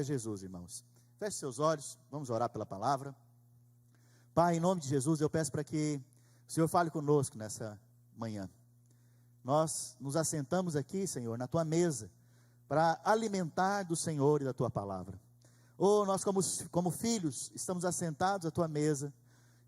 Jesus, irmãos. Feche seus olhos, vamos orar pela palavra. Pai, em nome de Jesus, eu peço para que o Senhor fale conosco nessa manhã. Nós nos assentamos aqui, Senhor, na Tua mesa, para alimentar do Senhor e da Tua palavra. Nós como filhos, estamos assentados à Tua mesa,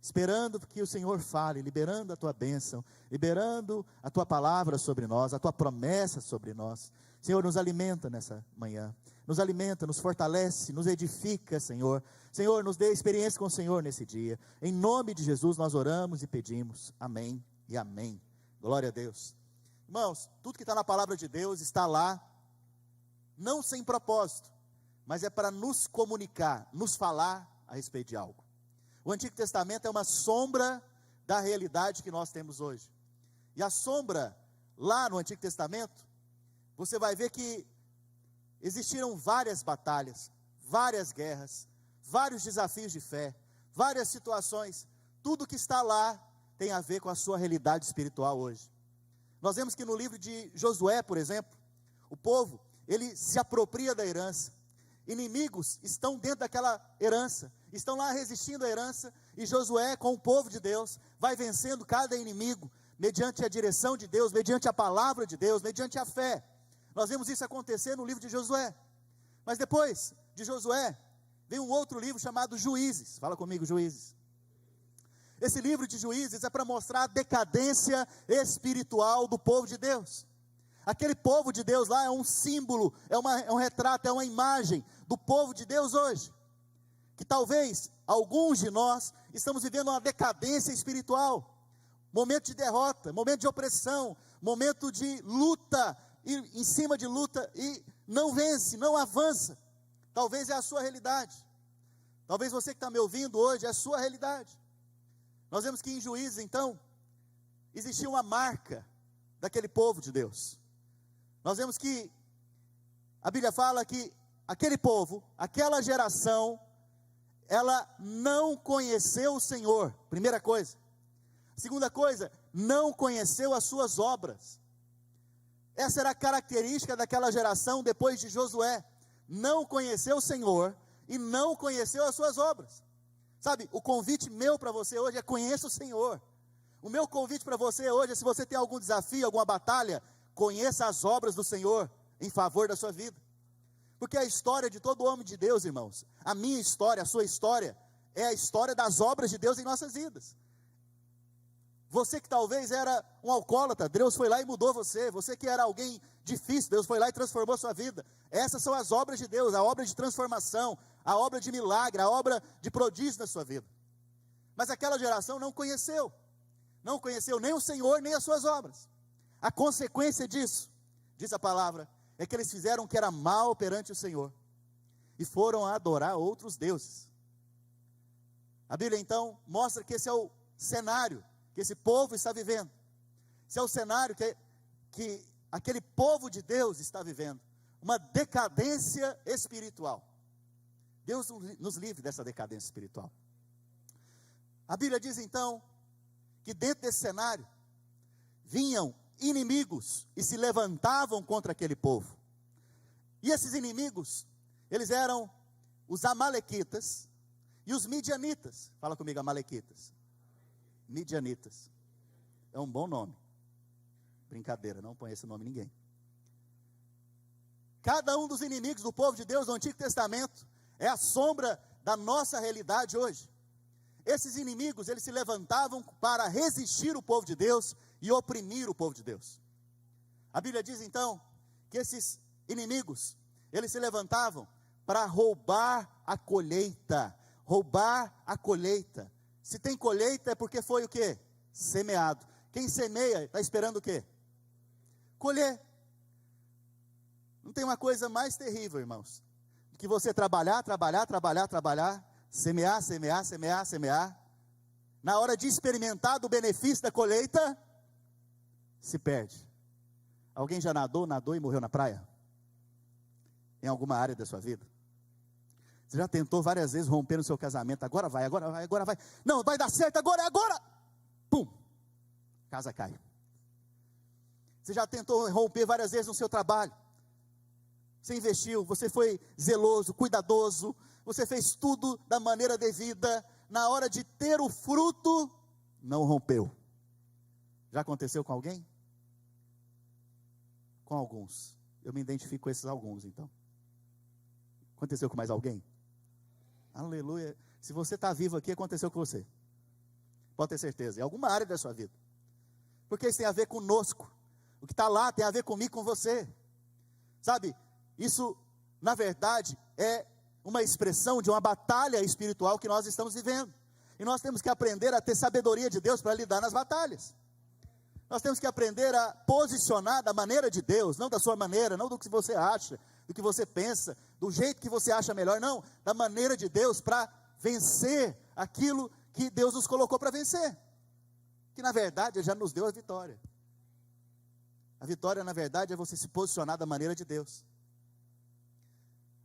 esperando que o Senhor fale, liberando a Tua bênção, liberando a Tua palavra sobre nós, a Tua promessa sobre nós. Senhor, nos alimenta nessa manhã, nos alimenta, nos fortalece, nos edifica, Senhor. Senhor, nos dê experiência com o Senhor nesse dia. Em nome de Jesus nós oramos e pedimos, amém e amém. Glória a Deus. Irmãos, tudo que está na palavra de Deus está lá, não sem propósito, mas é para nos comunicar, nos falar a respeito de algo. O Antigo Testamento é uma sombra da realidade que nós temos hoje. E a sombra, lá no Antigo Testamento, você vai ver que existiram várias batalhas, várias guerras, vários desafios de fé, várias situações. Tudo que está lá tem a ver com a sua realidade espiritual hoje. Nós vemos que no livro de Josué, por exemplo, o povo, ele se apropria da herança. Inimigos estão dentro daquela herança, estão lá resistindo à herança, e Josué, com o povo de Deus, vai vencendo cada inimigo, mediante a direção de Deus, mediante a palavra de Deus, mediante a fé. Nós vemos isso acontecer no livro de Josué. Mas depois de Josué, vem um outro livro chamado Juízes. Fala comigo, Juízes. Esse livro de Juízes é para mostrar a decadência espiritual do povo de Deus. Aquele povo de Deus lá é um símbolo, é um retrato, é uma imagem do povo de Deus hoje. Que talvez alguns de nós estamos vivendo uma decadência espiritual. Momento de derrota, momento de opressão, momento de luta, e em cima de luta, e não vence, não avança. Talvez é a sua realidade. Talvez você que está me ouvindo hoje, é a sua realidade. Nós vemos que em Juízes, então, existia uma marca daquele povo de Deus. Nós vemos que a Bíblia fala que aquele povo, aquela geração, ela não conheceu o Senhor, primeira coisa. Segunda coisa, não conheceu as suas obras. Essa era a característica daquela geração depois de Josué. Não conheceu o Senhor e não conheceu as suas obras. Sabe, o convite meu para você hoje é: conheça o Senhor. O meu convite para você hoje é: se você tem algum desafio, alguma batalha, conheça as obras do Senhor em favor da sua vida. Porque a história de todo homem de Deus, irmãos, a minha história, a sua história, é a história das obras de Deus em nossas vidas. Você que talvez era um alcoólatra, Deus foi lá e mudou você. Você que era alguém difícil, Deus foi lá e transformou a sua vida. Essas são as obras de Deus, a obra de transformação, a obra de milagre, a obra de prodígio na sua vida. Mas aquela geração não conheceu nem o Senhor, nem as suas obras. A consequência disso, diz a palavra, é que eles fizeram o que era mal perante o Senhor, e foram a adorar outros deuses. A Bíblia então mostra que esse é o cenário que esse povo está vivendo. Esse é o cenário que aquele povo de Deus está vivendo. Uma decadência espiritual. Deus nos livre dessa decadência espiritual. A Bíblia diz então, que dentro desse cenário, vinham inimigos e se levantavam contra aquele povo. E esses inimigos, eles eram os amalequitas e os midianitas. Fala comigo, amalequitas. Midianitas. É um bom nome. Brincadeira, não põe esse nome em ninguém. Cada um dos inimigos do povo de Deus no Antigo Testamento é a sombra da nossa realidade hoje. Esses inimigos, eles se levantavam para resistir o povo de Deus e oprimir o povo de Deus. A Bíblia diz então que esses inimigos, eles se levantavam para roubar a colheita. Roubar a colheita. Se tem colheita é porque foi o quê? Semeado. Quem semeia está esperando o quê? Colher. Não tem uma coisa mais terrível, irmãos, do que você trabalhar, semear. Na hora de experimentar do benefício da colheita, se perde. Alguém já nadou e morreu na praia? Em alguma área da sua vida? Você já tentou várias vezes romper no seu casamento? Agora vai. Não, vai dar certo agora, é agora. Pum, casa cai. Você já tentou romper várias vezes no seu trabalho? você investiu, você foi zeloso, cuidadoso, você fez tudo da maneira devida, na hora de ter o fruto, não rompeu. Já aconteceu com alguém? Com alguns. Eu me identifico com esses alguns, então. Aconteceu com mais alguém? Aleluia. Se você está vivo aqui, aconteceu com você. Pode ter certeza. Em alguma área da sua vida. Porque isso tem a ver conosco. O que está lá tem a ver comigo, com você. Sabe? Isso, na verdade, é uma expressão de uma batalha espiritual que nós estamos vivendo. E nós temos que aprender a ter sabedoria de Deus para lidar nas batalhas. Nós temos que aprender a posicionar da maneira de Deus, não da sua maneira, não do que você acha, do que você pensa, do jeito que você acha melhor, não, da maneira de Deus para vencer aquilo que Deus nos colocou para vencer. Que na verdade Ele já nos deu a vitória. A vitória, na verdade, é você se posicionar da maneira de Deus.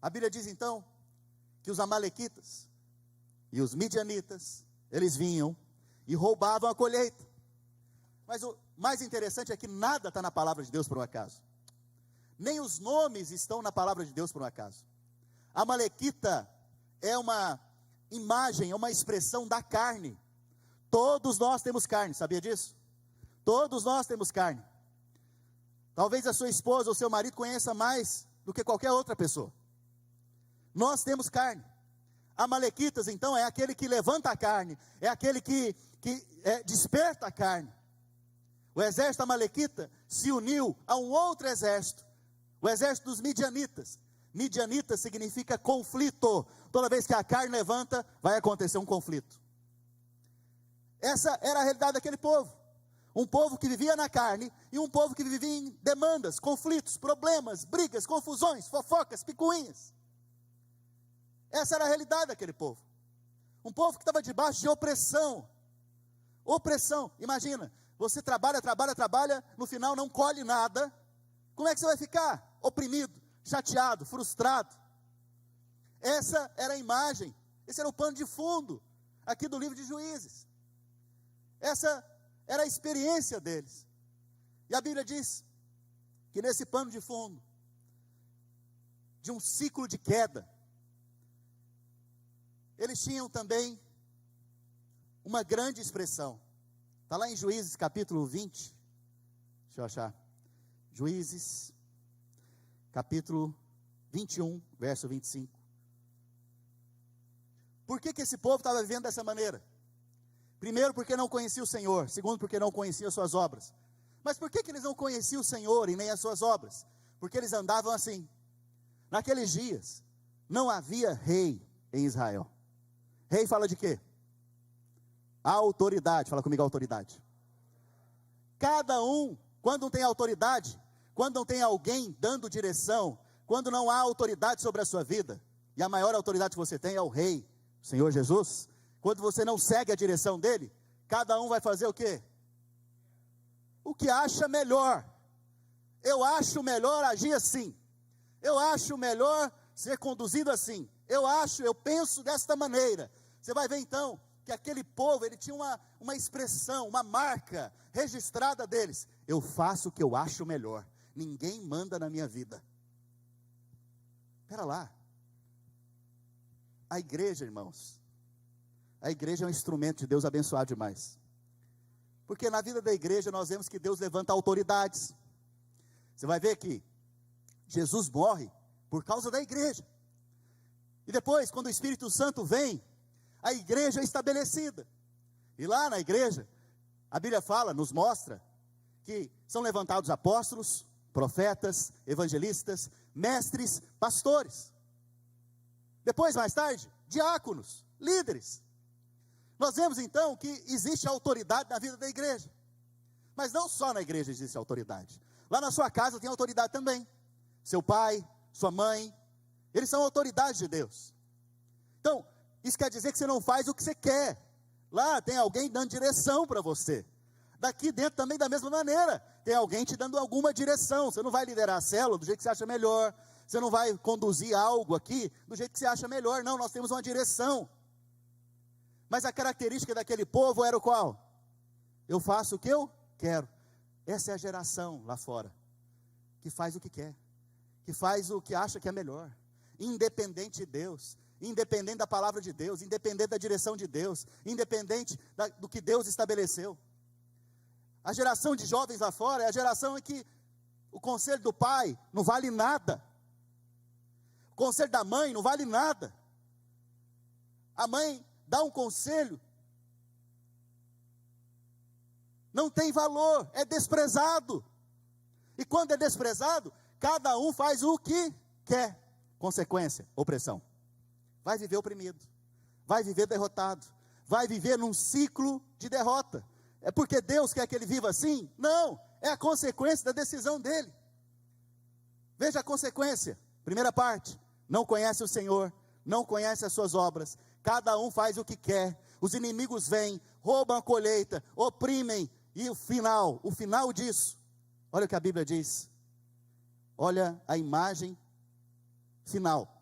A Bíblia diz então que os amalequitas e os midianitas, eles vinham e roubavam a colheita. Mas o mais interessante é que nada está na palavra de Deus por um acaso. Nem os nomes estão na palavra de Deus por um acaso. Amalequita é uma imagem, é uma expressão da carne. Todos nós temos carne, sabia disso? Todos nós temos carne. Talvez a sua esposa ou seu marido conheça mais do que qualquer outra pessoa. Nós temos carne. Amalequitas, então, é aquele que levanta a carne, é aquele que desperta a carne. O exército amalequita se uniu a um outro exército, o exército dos midianitas. Midianita significa conflito. Toda vez que a carne levanta, vai acontecer um conflito. Essa era a realidade daquele povo. Um povo que vivia na carne e um povo que vivia em demandas, conflitos, problemas, brigas, confusões, fofocas, picuinhas. Essa era a realidade daquele povo. Um povo que estava debaixo de opressão. Opressão, imagina, você trabalha, no final não colhe nada. Como é que você vai ficar? Oprimido, chateado, frustrado. Essa era a imagem, esse era o pano de fundo aqui do livro de Juízes. Essa era a experiência deles. E a Bíblia diz que nesse pano de fundo, de um ciclo de queda, eles tinham também uma grande expressão. Está lá em Juízes capítulo 20. Deixa eu achar. Juízes capítulo 21, verso 25. Por que esse povo estava vivendo dessa maneira? Primeiro, porque não conhecia o Senhor. Segundo, porque não conhecia as suas obras. Mas por que eles não conheciam o Senhor e nem as suas obras? Porque eles andavam assim. Naqueles dias, não havia rei em Israel. Rei fala de quê? A autoridade. Fala comigo, autoridade. Cada um, quando não tem autoridade, quando não tem alguém dando direção, quando não há autoridade sobre a sua vida, e a maior autoridade que você tem é o rei, o Senhor Jesus. Quando você não segue a direção dele, cada um vai fazer o quê? O que acha melhor. Eu acho melhor agir assim. Eu acho melhor ser conduzido assim. Eu penso desta maneira. Você vai ver então que aquele povo, ele tinha uma expressão, uma marca registrada deles. Eu faço o que eu acho melhor. Ninguém manda na minha vida. Espera lá. A igreja, irmãos, a igreja é um instrumento de Deus abençoado demais. Porque na vida da igreja nós vemos que Deus levanta autoridades. Você vai ver que Jesus morre por causa da igreja. E depois, quando o Espírito Santo vem, a igreja é estabelecida. E lá na igreja, a Bíblia fala, nos mostra, que são levantados apóstolos, profetas, evangelistas, mestres, pastores. Depois, mais tarde, diáconos, líderes. Nós vemos então que existe autoridade na vida da igreja. Mas não só na igreja existe autoridade. Lá na sua casa tem autoridade também. Seu pai, sua mãe, eles são autoridades de Deus. Então, isso quer dizer que você não faz o que você quer. Lá tem alguém dando direção para você. Daqui dentro também da mesma maneira. Tem alguém te dando alguma direção. Você não vai liderar a célula do jeito que você acha melhor. Você não vai conduzir algo aqui do jeito que você acha melhor. Não, nós temos uma direção. Mas a característica daquele povo era o qual? Eu faço o que eu quero. Essa é a geração lá fora, que faz o que quer, que faz o que acha que é melhor, independente de Deus, independente da palavra de Deus, independente da direção de Deus, independente do que Deus estabeleceu. A geração de jovens lá fora é a geração em que o conselho do pai não vale nada, o conselho da mãe não vale nada. A mãe dá um conselho, não tem valor, é desprezado. E quando é desprezado, cada um faz o que quer. Consequência, opressão. Vai viver oprimido, vai viver derrotado, vai viver num ciclo de derrota. É porque Deus quer que ele viva assim? Não, é a consequência da decisão dele. Veja a consequência. Primeira parte, não conhece o Senhor, não conhece as suas obras, cada um faz o que quer, os inimigos vêm, roubam a colheita, oprimem, e o final disso, olha o que a Bíblia diz, olha a imagem final.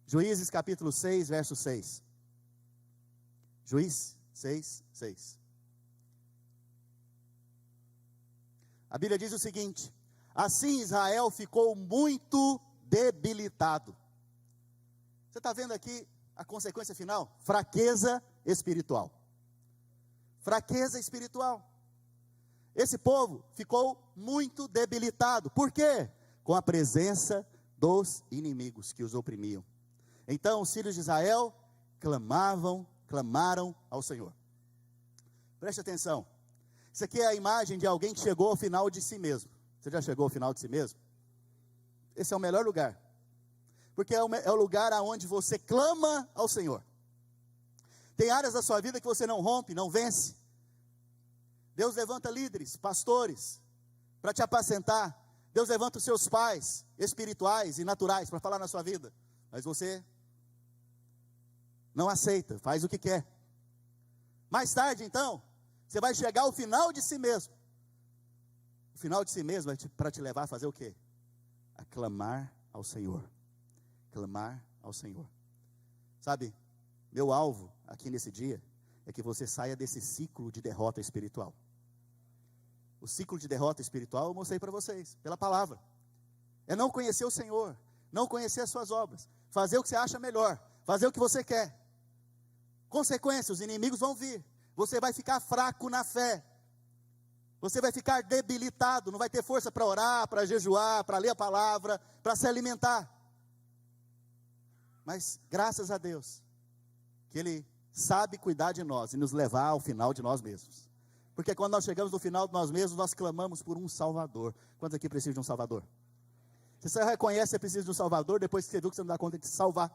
Juízes capítulo 6, verso 6. Juízes 6, 6. A Bíblia diz o seguinte: assim Israel ficou muito debilitado. Você está vendo aqui a consequência final? Fraqueza espiritual. Fraqueza espiritual. Esse povo ficou muito debilitado. Por quê? Com a presença dos inimigos que os oprimiam. Então os filhos de Israel clamaram ao Senhor. Preste atenção. Isso aqui é a imagem de alguém que chegou ao final de si mesmo. Você já chegou ao final de si mesmo? Esse é o melhor lugar. Porque é o lugar onde você clama ao Senhor. Tem áreas da sua vida que você não rompe, não vence. Deus levanta líderes, pastores, para te apacentar. Deus levanta os seus pais, espirituais e naturais, para falar na sua vida. Mas você não aceita, faz o que quer. Mais tarde, então, você vai chegar ao final de si mesmo. O final de si mesmo é para te levar a fazer o quê? A clamar ao Senhor. Clamar ao Senhor. Sabe, meu alvo aqui nesse dia é que você saia desse ciclo de derrota espiritual. O ciclo de derrota espiritual eu mostrei para vocês, pela palavra. É não conhecer o Senhor, não conhecer as suas obras, fazer o que você acha melhor, fazer o que você quer. Consequência, os inimigos vão vir. Você vai ficar fraco na fé. Você vai ficar debilitado, não vai ter força para orar, para jejuar, para ler a palavra, para se alimentar. Mas graças a Deus, que Ele sabe cuidar de nós e nos levar ao final de nós mesmos. Porque quando nós chegamos no final de nós mesmos, nós clamamos por um Salvador. Quantos aqui precisam de um Salvador? Você só reconhece que você precisa de um Salvador depois que você viu que você não dá conta de se salvar.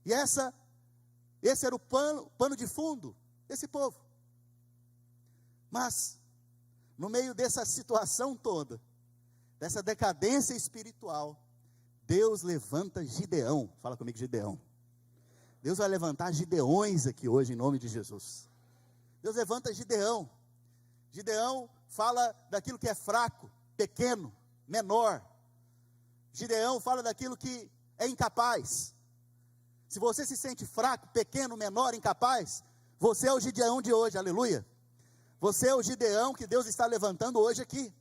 E esse era o pano de fundo desse povo. Mas, no meio dessa situação toda, dessa decadência espiritual, Deus levanta Gideão. Fala comigo, Gideão. Deus vai levantar Gideões aqui hoje, em nome de Jesus. Deus levanta Gideão. Gideão fala daquilo que é fraco, pequeno, menor. Gideão fala daquilo que é incapaz. Se você se sente fraco, pequeno, menor, incapaz, você é o Gideão de hoje, aleluia. Você é o Gideão que Deus está levantando hoje aqui.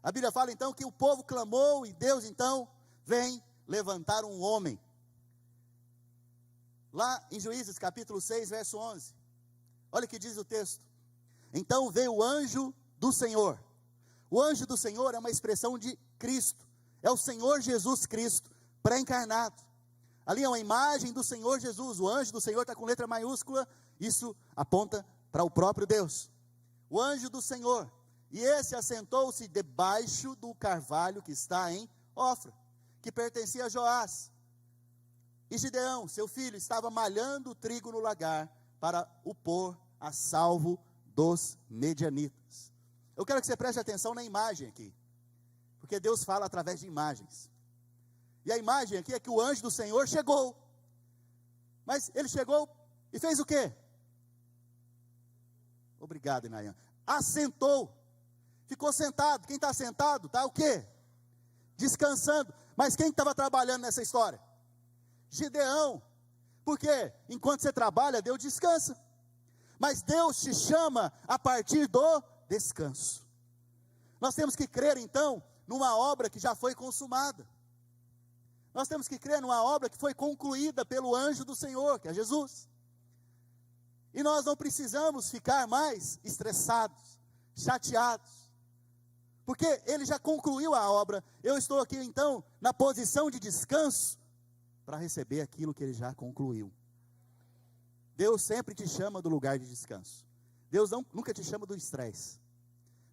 A Bíblia fala então que o povo clamou e Deus então vem levantar um homem. Lá em Juízes capítulo 6, verso 11. Olha o que diz o texto. Então veio o anjo do Senhor. O anjo do Senhor é uma expressão de Cristo. É o Senhor Jesus Cristo, pré-encarnado. Ali é uma imagem do Senhor Jesus. O anjo do Senhor está com letra maiúscula. Isso aponta para o próprio Deus. O anjo do Senhor. E esse assentou-se debaixo do carvalho que está em Ofra, que pertencia a Joás. E Gideão, seu filho, estava malhando o trigo no lagar para o pôr a salvo dos medianitas. Eu quero que você preste atenção na imagem aqui, porque Deus fala através de imagens. E a imagem aqui é que o anjo do Senhor chegou. Mas ele chegou e fez o quê? Obrigado, Inayan. Assentou. Ficou sentado. Quem está sentado está o quê? Descansando. Mas quem estava trabalhando nessa história? Gideão. Por quê? Enquanto você trabalha, Deus descansa. Mas Deus te chama a partir do descanso. Nós temos que crer então, numa obra que já foi consumada. Nós temos que crer numa obra que foi concluída pelo anjo do Senhor, que é Jesus. E nós não precisamos ficar mais estressados, chateados, porque Ele já concluiu a obra. Eu estou aqui então na posição de descanso para receber aquilo que Ele já concluiu. Deus sempre te chama do lugar de descanso. Deus nunca te chama do estresse.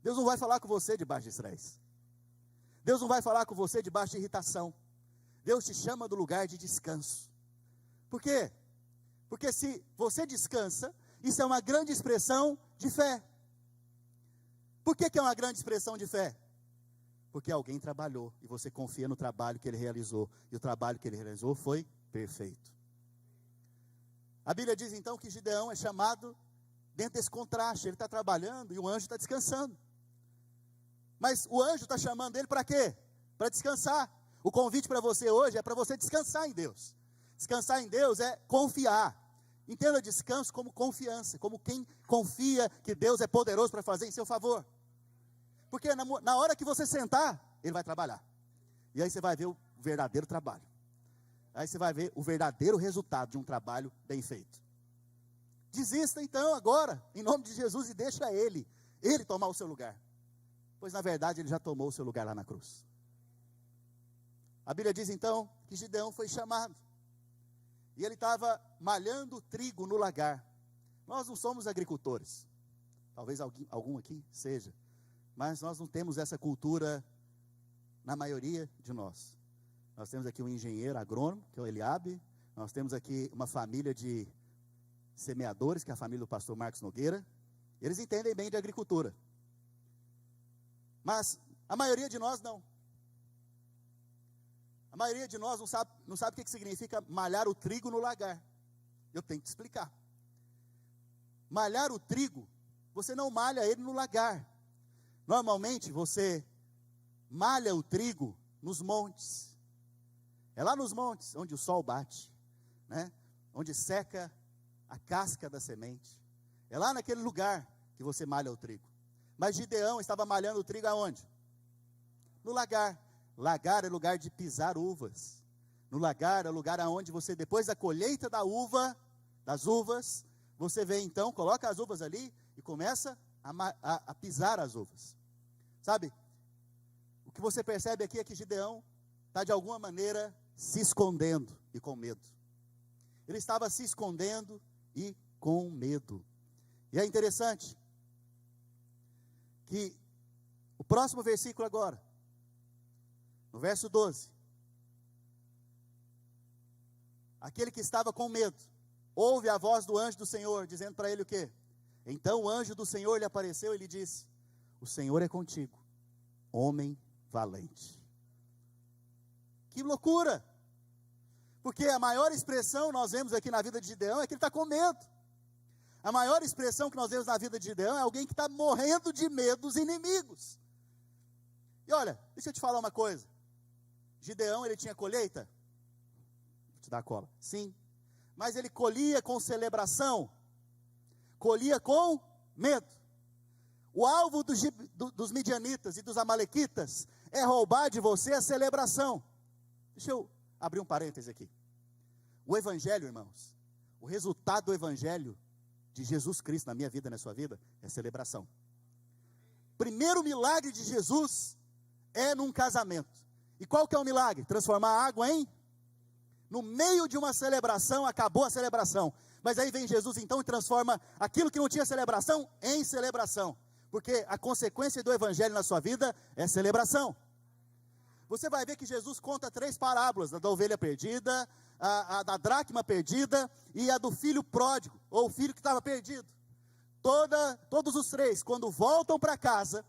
Deus não vai falar com você debaixo de estresse. Deus não vai falar com você debaixo de irritação. Deus te chama do lugar de descanso. Por quê? Porque se você descansa, isso é uma grande expressão de fé. Por que é uma grande expressão de fé? Porque alguém trabalhou e você confia no trabalho que ele realizou. E o trabalho que ele realizou foi perfeito. A Bíblia diz então que Gideão é chamado dentro desse contraste. Ele está trabalhando e o anjo está descansando. Mas o anjo está chamando ele para quê? Para descansar. O convite para você hoje é para você descansar em Deus. Descansar em Deus é confiar. Entenda descanso como confiança, como quem confia que Deus é poderoso para fazer em seu favor. Porque na hora que você sentar, Ele vai trabalhar. E aí você vai ver o verdadeiro trabalho. Aí você vai ver o verdadeiro resultado de um trabalho bem feito. Desista então agora, em nome de Jesus, e deixa Ele tomar o seu lugar. Pois na verdade Ele já tomou o seu lugar lá na cruz. A Bíblia diz então que Gideão foi chamado. E ele estava malhando trigo no lagar. Nós não somos agricultores. Talvez algum aqui seja. Mas nós não temos essa cultura na maioria de nós. Nós temos aqui um engenheiro agrônomo, que é o Eliabe. Nós temos aqui uma família de semeadores, que é a família do pastor Marcos Nogueira. Eles entendem bem de agricultura. Mas a maioria de nós não. A maioria de nós não sabe o que significa malhar o trigo no lagar. Eu tenho que te explicar. Malhar o trigo, você não malha ele no lagar. Normalmente você malha o trigo nos montes. É lá nos montes onde o sol bate, né? Onde seca a casca da semente. É lá naquele lugar que você malha o trigo. Mas Gideão estava malhando o trigo aonde? No lagar. Lagar é lugar de pisar uvas. No lagar é lugar aonde você, depois da colheita das uvas, você vem então, coloca as uvas ali e começa a pisar as uvas. Sabe? O que você percebe aqui é que Gideão está de alguma maneira se escondendo e com medo. Ele estava se escondendo e com medo. E é interessante que o próximo versículo agora, no verso 12, aquele que estava com medo, ouve a voz do anjo do Senhor, dizendo para ele o quê? Então o anjo do Senhor lhe apareceu e lhe disse: o Senhor é contigo, homem valente. Que loucura! Porque a maior expressão nós vemos aqui na vida de Gideão é que ele está com medo. A maior expressão que nós vemos na vida de Gideão é alguém que está morrendo de medo dos inimigos. E olha, deixa eu te falar uma coisa. Gideão, ele tinha colheita? Vou te dar a cola. Sim. Mas ele colhia com celebração? Colhia com medo. O alvo dos midianitas e dos amalequitas é roubar de você a celebração. Deixa eu abrir um parêntese aqui. O evangelho, irmãos, o resultado do evangelho de Jesus Cristo na minha vida e na sua vida é celebração. Primeiro milagre de Jesus é num casamento. E qual que é o milagre? Transformar a água em? No meio de uma celebração, acabou a celebração. Mas aí vem Jesus então e transforma aquilo que não tinha celebração em celebração. Porque a consequência do evangelho na sua vida é celebração. Você vai ver que Jesus conta 3 parábolas: a da ovelha perdida, a da dracma perdida e a do filho pródigo, ou o filho que estava perdido. Todos os 3, quando voltam para casa,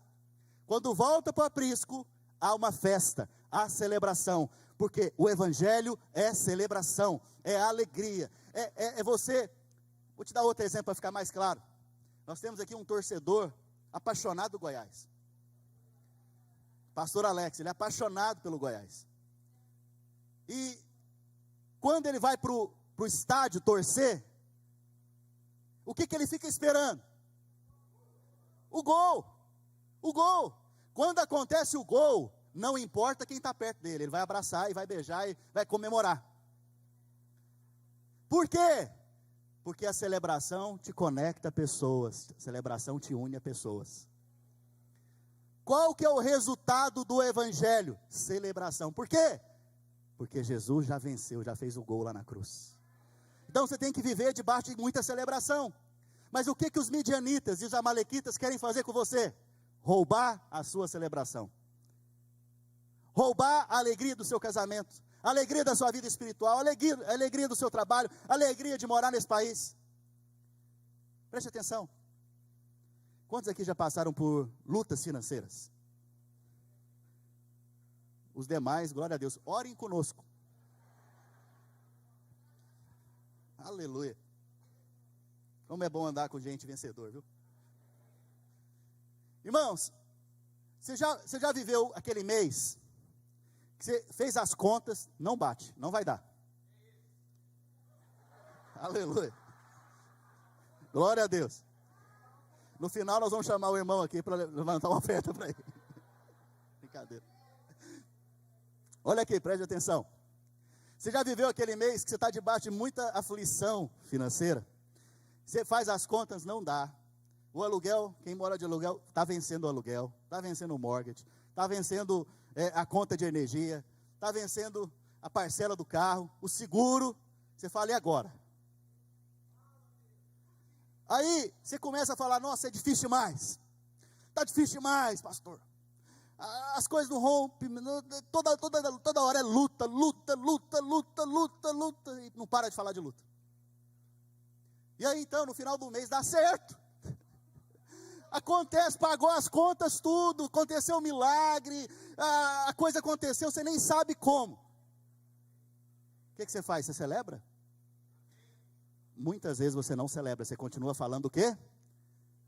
quando voltam para o aprisco, há uma festa, há celebração, porque o evangelho é celebração, é alegria, é você. Vou te dar outro exemplo para ficar mais claro. Nós temos aqui um torcedor apaixonado do Goiás, pastor Alex, ele é apaixonado pelo Goiás, e quando ele vai para o estádio torcer, o que ele fica esperando? O gol. Quando acontece o gol, não importa quem está perto dele, ele vai abraçar e vai beijar e vai comemorar. Por quê? Porque a celebração te conecta a pessoas, a celebração te une a pessoas. Qual que é o resultado do evangelho? Celebração. Por quê? Porque Jesus já venceu, já fez o gol lá na cruz. Então você tem que viver debaixo de muita celebração. Mas o que que os midianitas e os amalequitas querem fazer com você? Roubar a sua celebração. Roubar a alegria do seu casamento, a alegria da sua vida espiritual, a alegria do seu trabalho, a alegria de morar nesse país. Preste atenção. Quantos aqui já passaram por lutas financeiras? Os demais, glória a Deus, orem conosco. Aleluia. Como é bom andar com gente vencedor, viu? Irmãos, você já viveu aquele mês que você fez as contas, não bate, não vai dar. Aleluia. Glória a Deus. No final nós vamos chamar o irmão aqui para levantar uma oferta para ele. Brincadeira. Olha aqui, preste atenção. Você já viveu aquele mês que você está debaixo de muita aflição financeira? Você faz as contas, não dá. O aluguel, quem mora de aluguel, está vencendo o aluguel, está vencendo o mortgage, está vencendo a conta de energia, está vencendo a parcela do carro, o seguro. Você fala, e agora? Aí você começa a falar, nossa, é difícil demais. Está difícil demais, pastor. As coisas não rompem, toda hora é luta, e não para de falar de luta. E aí então, no final do mês dá certo. Acontece, pagou as contas, tudo, aconteceu um milagre, a coisa aconteceu, você nem sabe como. O que você faz? Você celebra? Muitas vezes você não celebra, você continua falando o quê?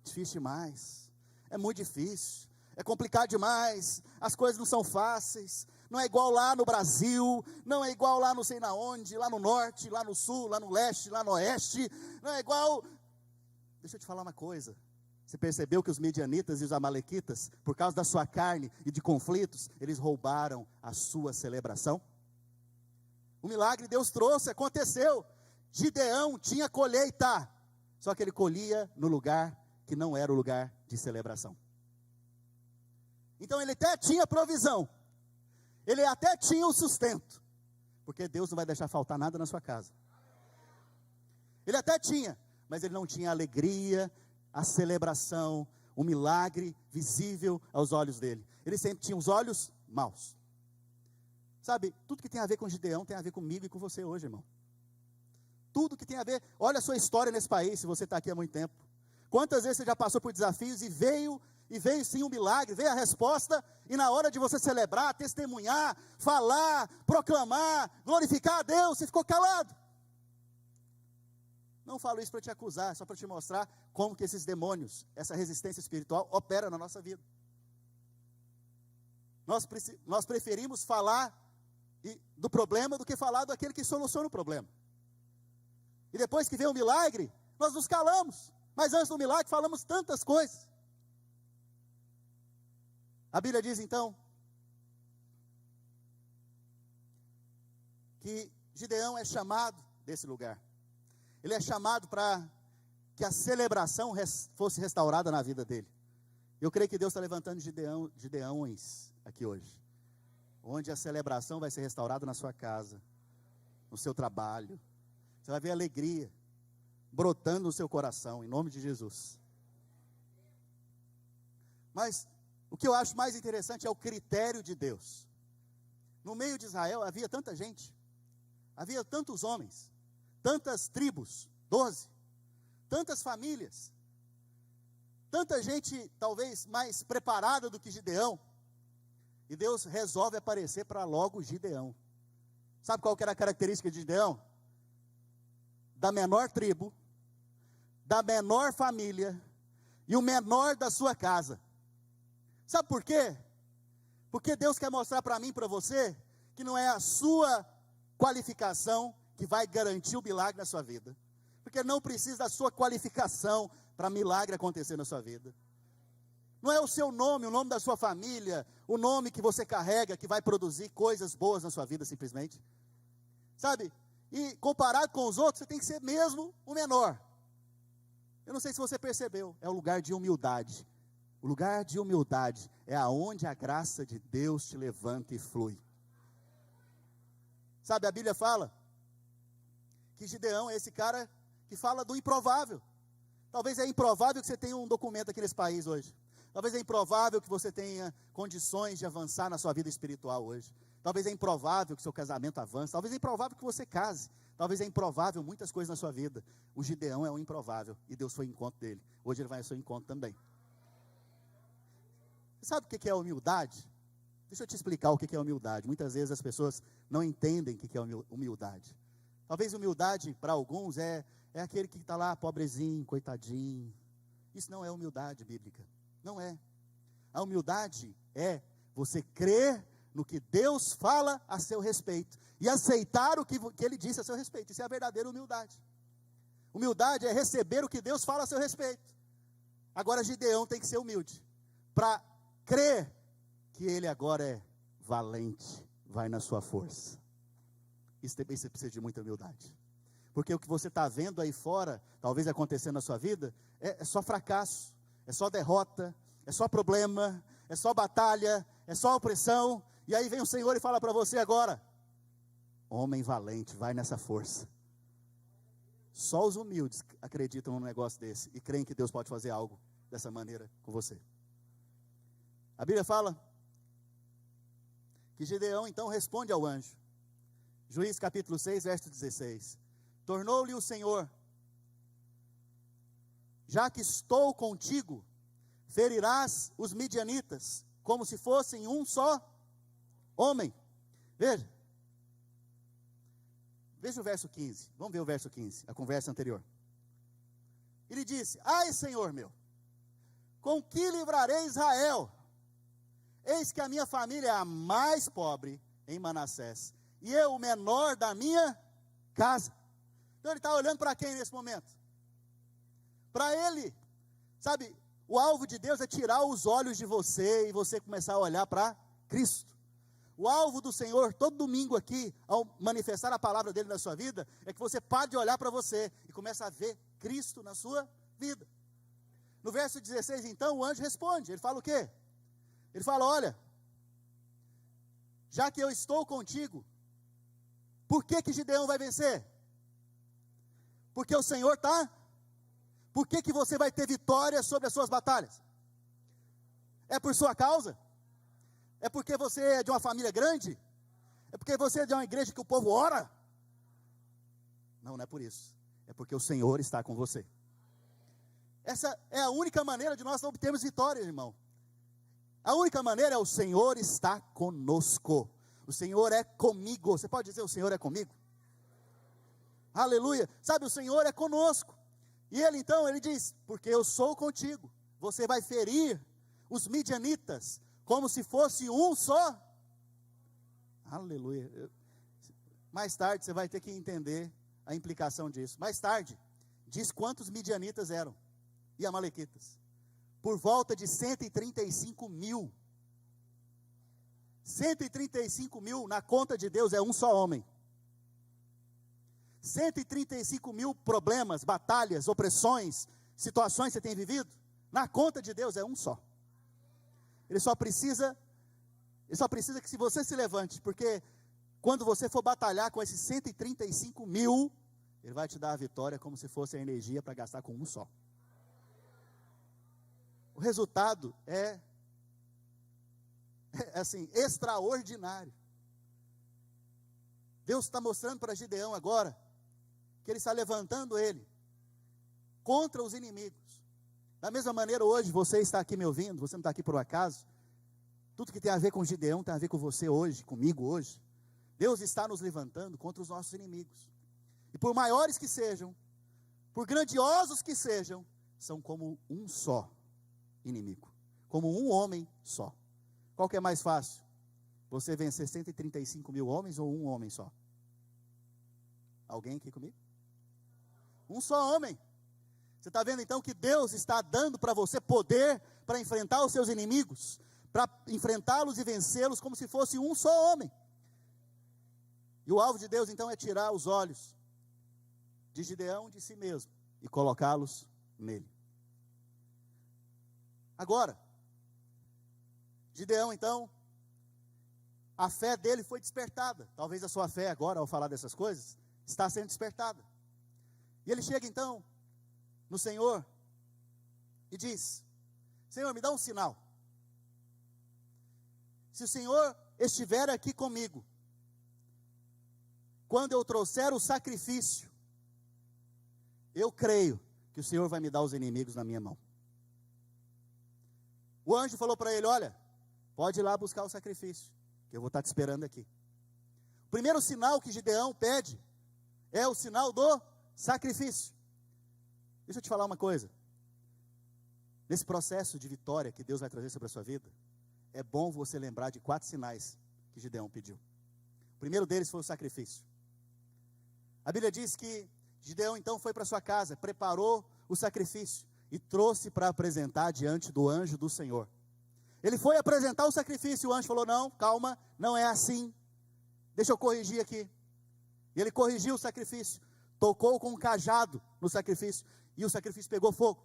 Difícil demais, é muito difícil, é complicado demais, as coisas não são fáceis, não é igual lá no Brasil, não é igual lá não sei na onde, lá no norte, lá no sul, lá no leste, lá no oeste, não é igual. Deixa eu te falar uma coisa, você percebeu que os midianitas e os amalequitas, por causa da sua carne e de conflitos, eles roubaram a sua celebração? O milagre Deus trouxe, aconteceu. Gideão tinha colheita, só que ele colhia no lugar que não era o lugar de celebração. Então ele até tinha provisão, ele até tinha o sustento, porque Deus não vai deixar faltar nada na sua casa. Ele até tinha, mas ele não tinha a alegria, a celebração, o milagre visível aos olhos dele. Ele sempre tinha os olhos maus. Sabe, tudo que tem a ver com Gideão tem a ver comigo e com você hoje, irmão. Tudo que tem a ver, olha a sua história nesse país, se você está aqui há muito tempo. Quantas vezes você já passou por desafios e veio sim um milagre, veio a resposta, e na hora de você celebrar, testemunhar, falar, proclamar, glorificar a Deus, você ficou calado. Não falo isso para te acusar, só para te mostrar como que esses demônios, essa resistência espiritual opera na nossa vida. Nós preferimos falar do problema do que falar daquele que soluciona o problema. E depois que vem o milagre, nós nos calamos. Mas antes do milagre falamos tantas coisas. A Bíblia diz então que Gideão é chamado desse lugar. Ele é chamado para que a celebração fosse restaurada na vida dele. Eu creio que Deus está levantando Gideões aqui hoje, onde a celebração vai ser restaurada na sua casa, no seu trabalho. Você vai ver alegria brotando no seu coração, em nome de Jesus. Mas o que eu acho mais interessante é o critério de Deus. No meio de Israel havia tanta gente, havia tantos homens, tantas tribos, 12, tantas famílias, tanta gente talvez mais preparada do que Gideão, e Deus resolve aparecer para logo Gideão. Sabe qual que era a característica de Gideão? Da menor tribo, da menor família, e o menor da sua casa. Sabe por quê? Porque Deus quer mostrar para mim e para você, que não é a sua qualificação que vai garantir o milagre na sua vida. Porque não precisa da sua qualificação para milagre acontecer na sua vida. Não é o seu nome, o nome da sua família, o nome que você carrega, que vai produzir coisas boas na sua vida, simplesmente. Sabe? E comparado com os outros, você tem que ser mesmo o menor. Eu não sei se você percebeu, é o lugar de humildade. O lugar de humildade é aonde a graça de Deus te levanta e flui. Sabe, a Bíblia fala que Gideão é esse cara que fala do improvável. Talvez é improvável que você tenha um documento aqui nesse país hoje. Talvez é improvável que você tenha condições de avançar na sua vida espiritual hoje. Talvez é improvável que seu casamento avance. Talvez é improvável que você case. Talvez é improvável muitas coisas na sua vida. O Gideão é um improvável e Deus foi ao encontro dele. Hoje ele vai ao seu encontro também. Sabe o que é humildade? Deixa eu te explicar o que é humildade. Muitas vezes as pessoas não entendem o que é humildade. Talvez humildade para alguns é aquele que está lá pobrezinho, coitadinho. Isso não é humildade bíblica. Não é. A humildade é você crer no que Deus fala a seu respeito e aceitar o que Ele disse a seu respeito. Isso é a verdadeira humildade. Humildade é receber o que Deus fala a seu respeito. Agora Gideão tem que ser humilde para crer que ele agora é valente, vai na sua força. Isso também você precisa de muita humildade. Porque o que você está vendo aí fora, talvez acontecendo na sua vida, é só fracasso, é só derrota, é só problema, é só batalha, é só opressão. E aí vem o Senhor e fala para você agora: homem valente, vai nessa força. Só os humildes acreditam num negócio desse e creem que Deus pode fazer algo dessa maneira com você. A Bíblia fala que Gideão então responde ao anjo. Juízes capítulo 6, verso 16. Tornou-lhe o Senhor: já que estou contigo, ferirás os midianitas, como se fossem um só homem. Veja o verso 15, vamos ver o verso 15, a conversa anterior. Ele disse: ai Senhor meu, com que livrarei Israel? Eis que a minha família é a mais pobre em Manassés, e eu o menor da minha casa. Então ele está olhando para quem nesse momento? Para ele. Sabe, o alvo de Deus é tirar os olhos de você e você começar a olhar para Cristo. O alvo do Senhor, todo domingo aqui, ao manifestar a palavra dele na sua vida, é que você pare de olhar para você e comece a ver Cristo na sua vida. No verso 16, então, o anjo responde. Ele fala o quê? Ele fala: olha, já que eu estou contigo, por que Gideão vai vencer? Porque o Senhor está. Por que você vai ter vitória sobre as suas batalhas? É por sua causa? É porque você é de uma família grande? É porque você é de uma igreja que o povo ora? Não, não é por isso. É porque o Senhor está com você. Essa é a única maneira de nós obtermos vitória, irmão. A única maneira é o Senhor está conosco. O Senhor é comigo. Você pode dizer: o Senhor é comigo? Aleluia. Sabe, o Senhor é conosco. E ele então, ele diz: porque eu sou contigo. Você vai ferir os midianitas como se fosse um só. Aleluia. Mais tarde você vai ter que entender a implicação disso. Mais tarde, diz quantos midianitas eram e amalequitas. Por volta de 135 mil. 135 mil na conta de Deus é um só homem. 135 mil problemas, batalhas, opressões, situações que você tem vivido, na conta de Deus é um só. Ele só precisa que se você se levante, porque quando você for batalhar com esses 135 mil, Ele vai te dar a vitória como se fosse a energia para gastar com um só. O resultado é assim, extraordinário. Deus está mostrando para Gideão agora que Ele está levantando ele contra os inimigos. Da mesma maneira, hoje você está aqui me ouvindo, você não está aqui por um acaso. Tudo que tem a ver com Gideão tem a ver com você hoje, comigo hoje. Deus está nos levantando contra os nossos inimigos. E por maiores que sejam, por grandiosos que sejam, são como um só inimigo, como um homem só. Qual que é mais fácil? Você vencer 135 mil homens ou um homem só? Alguém aqui comigo? Um só homem. Você está vendo então que Deus está dando para você poder para enfrentar os seus inimigos, para enfrentá-los e vencê-los como se fosse um só homem. E o alvo de Deus então é tirar os olhos de Gideão de si mesmo e colocá-los nele. Agora, Gideão então, a fé dele foi despertada. Talvez a sua fé agora, ao falar dessas coisas, está sendo despertada. E ele chega então no Senhor e diz: Senhor, me dá um sinal. Se o Senhor estiver aqui comigo, quando eu trouxer o sacrifício, eu creio que o Senhor vai me dar os inimigos na minha mão. O anjo falou para ele: olha, pode ir lá buscar o sacrifício, que eu vou estar te esperando aqui. O primeiro sinal que Gideão pede é o sinal do sacrifício. Deixa eu te falar uma coisa. Nesse processo de vitória que Deus vai trazer sobre a sua vida, é bom você lembrar de 4 sinais que Gideão pediu. O primeiro deles foi o sacrifício. A Bíblia diz que Gideão então foi para sua casa, preparou o sacrifício e trouxe para apresentar diante do anjo do Senhor. Ele foi apresentar o sacrifício, o anjo falou: não, calma, não é assim, deixa eu corrigir aqui. E ele corrigiu o sacrifício, tocou com um cajado no sacrifício, e o sacrifício pegou fogo.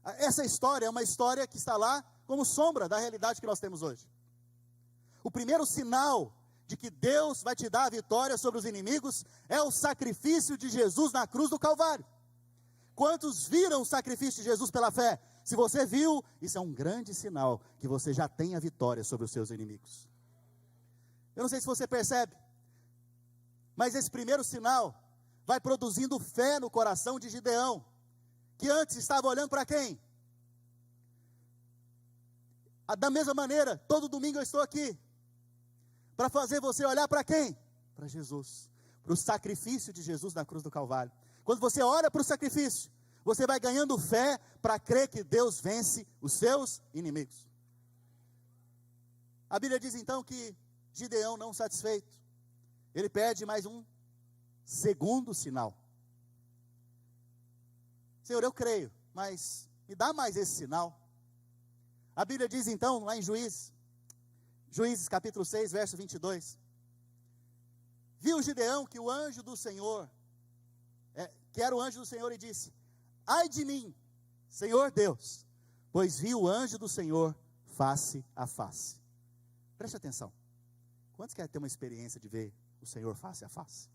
Essa história é uma história que está lá como sombra da realidade que nós temos hoje. O primeiro sinal de que Deus vai te dar a vitória sobre os inimigos é o sacrifício de Jesus na cruz do Calvário. Quantos viram o sacrifício de Jesus pela fé? Se você viu, isso é um grande sinal que você já tem a vitória sobre os seus inimigos. Eu não sei se você percebe, mas esse primeiro sinal vai produzindo fé no coração de Gideão, que antes estava olhando para quem? Da mesma maneira, todo domingo eu estou aqui para fazer você olhar para quem? Para Jesus, para o sacrifício de Jesus na cruz do Calvário. Quando você olha para o sacrifício, você vai ganhando fé para crer que Deus vence os seus inimigos. A Bíblia diz então que Gideão, não satisfeito, ele pede mais um segundo sinal. Senhor, eu creio, mas me dá mais esse sinal. A Bíblia diz então, lá em Juízes capítulo 6, verso 22. Viu Gideão que o anjo do Senhor, que era o anjo do Senhor, e disse: ai de mim, Senhor Deus, pois vi o anjo do Senhor face a face. Preste atenção. Quantos querem ter uma experiência de ver o Senhor face a face?